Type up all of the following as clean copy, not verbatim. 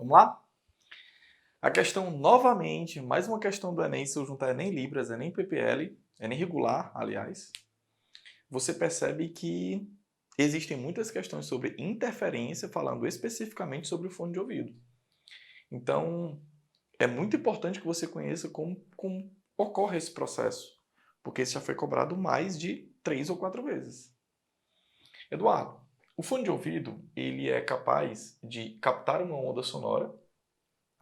Vamos lá? A questão, novamente, mais uma questão do Enem, se eu juntar Enem Libras, Enem PPL, Enem regular, aliás, você percebe que existem muitas questões sobre interferência, falando especificamente sobre o fone de ouvido. Então, é muito importante que você conheça como ocorre esse processo, porque isso já foi cobrado mais de 3 ou 4 vezes. Eduardo, o fone de ouvido ele é capaz de captar uma onda sonora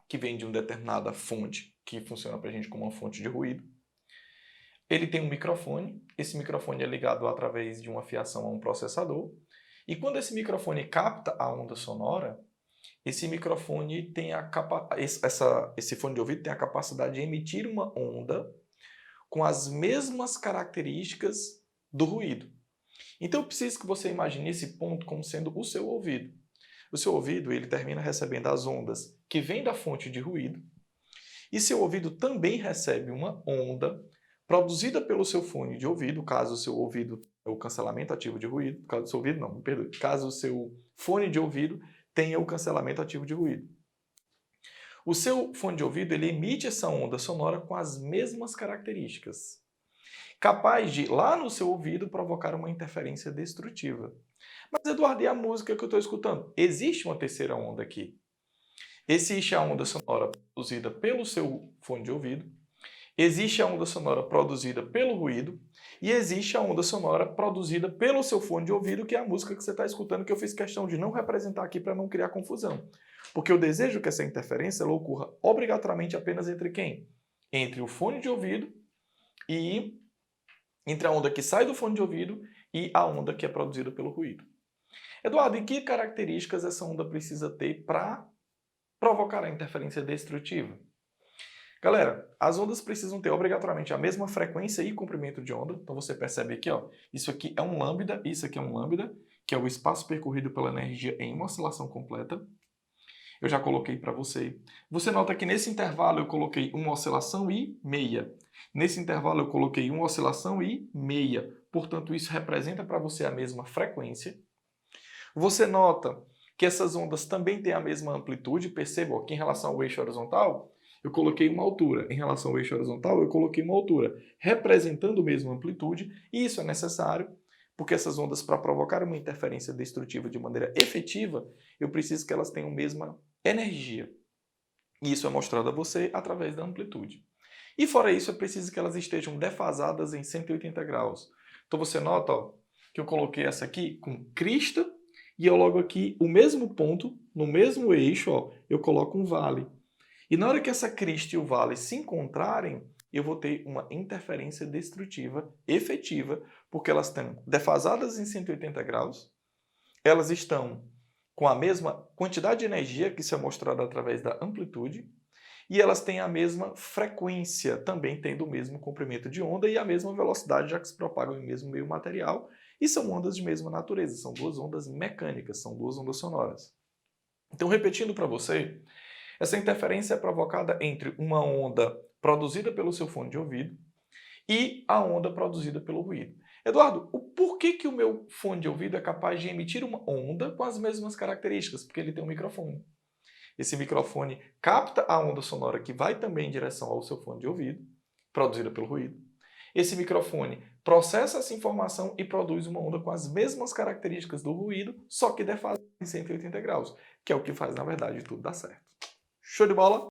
que vem de uma determinada fonte, que funciona para a gente como uma fonte de ruído. Ele tem um microfone, esse microfone é ligado através de uma fiação a um processador, e quando esse microfone capta a onda sonora, esse microfone tem esse fone de ouvido tem a capacidade de emitir uma onda com as mesmas características do ruído. Então eu preciso que você imagine esse ponto como sendo o seu ouvido. O seu ouvido ele termina recebendo as ondas que vêm da fonte de ruído, e seu ouvido também recebe uma onda produzida pelo seu fone de ouvido, caso o seu ouvido tenha o cancelamento ativo de ruído, caso o seu ouvido não, me perdoe, caso o seu fone de ouvido tenha o cancelamento ativo de ruído. O seu fone de ouvido ele emite essa onda sonora com as mesmas características, capaz de, lá no seu ouvido, provocar uma interferência destrutiva. Mas, Eduardo, e a música que eu estou escutando? Existe uma terceira onda aqui. Existe a onda sonora produzida pelo seu fone de ouvido, existe a onda sonora produzida pelo ruído e existe a onda sonora produzida pelo seu fone de ouvido, que é a música que você está escutando, que eu fiz questão de não representar aqui para não criar confusão. Porque eu desejo que essa interferência ela ocorra obrigatoriamente apenas entre quem? Entre o fone de ouvido e entre a onda que sai do fone de ouvido e a onda que é produzida pelo ruído. Eduardo, e que características essa onda precisa ter para provocar a interferência destrutiva? Galera, as ondas precisam ter obrigatoriamente a mesma frequência e comprimento de onda. Então você percebe aqui, ó, isso aqui é um lambda, isso aqui é um lambda, que é o espaço percorrido pela energia em uma oscilação completa. Eu já coloquei para você. Você nota que nesse intervalo eu coloquei uma oscilação e meia. Nesse intervalo eu coloquei uma oscilação e meia. Portanto, isso representa para você a mesma frequência. Você nota que essas ondas também têm a mesma amplitude. Perceba que em relação ao eixo horizontal, eu coloquei uma altura. Em relação ao eixo horizontal, eu coloquei uma altura, representando a mesma amplitude. E isso é necessário, porque essas ondas, para provocar uma interferência destrutiva de maneira efetiva, eu preciso que elas tenham a mesma energia. E isso é mostrado a você através da amplitude. E fora isso, é preciso que elas estejam defasadas em 180 graus. Então você nota ó, que eu coloquei essa aqui com crista e eu logo aqui, o mesmo ponto, no mesmo eixo, ó, eu coloco um vale. E na hora que essa crista e o vale se encontrarem, eu vou ter uma interferência destrutiva efetiva, porque elas estão defasadas em 180 graus, elas estão com a mesma quantidade de energia, que isso é mostrado através da amplitude, e elas têm a mesma frequência, também tendo o mesmo comprimento de onda e a mesma velocidade, já que se propagam em mesmo meio material, e são ondas de mesma natureza, são duas ondas mecânicas, são duas ondas sonoras. Então, repetindo para você, essa interferência é provocada entre uma onda produzida pelo seu fone de ouvido e a onda produzida pelo ruído. Eduardo, por que o meu fone de ouvido é capaz de emitir uma onda com as mesmas características? Porque ele tem um microfone. Esse microfone capta a onda sonora que vai também em direção ao seu fone de ouvido, produzida pelo ruído. Esse microfone processa essa informação e produz uma onda com as mesmas características do ruído, só que defasada em 180 graus, que é o que faz, na verdade, tudo dar certo. Show de bola?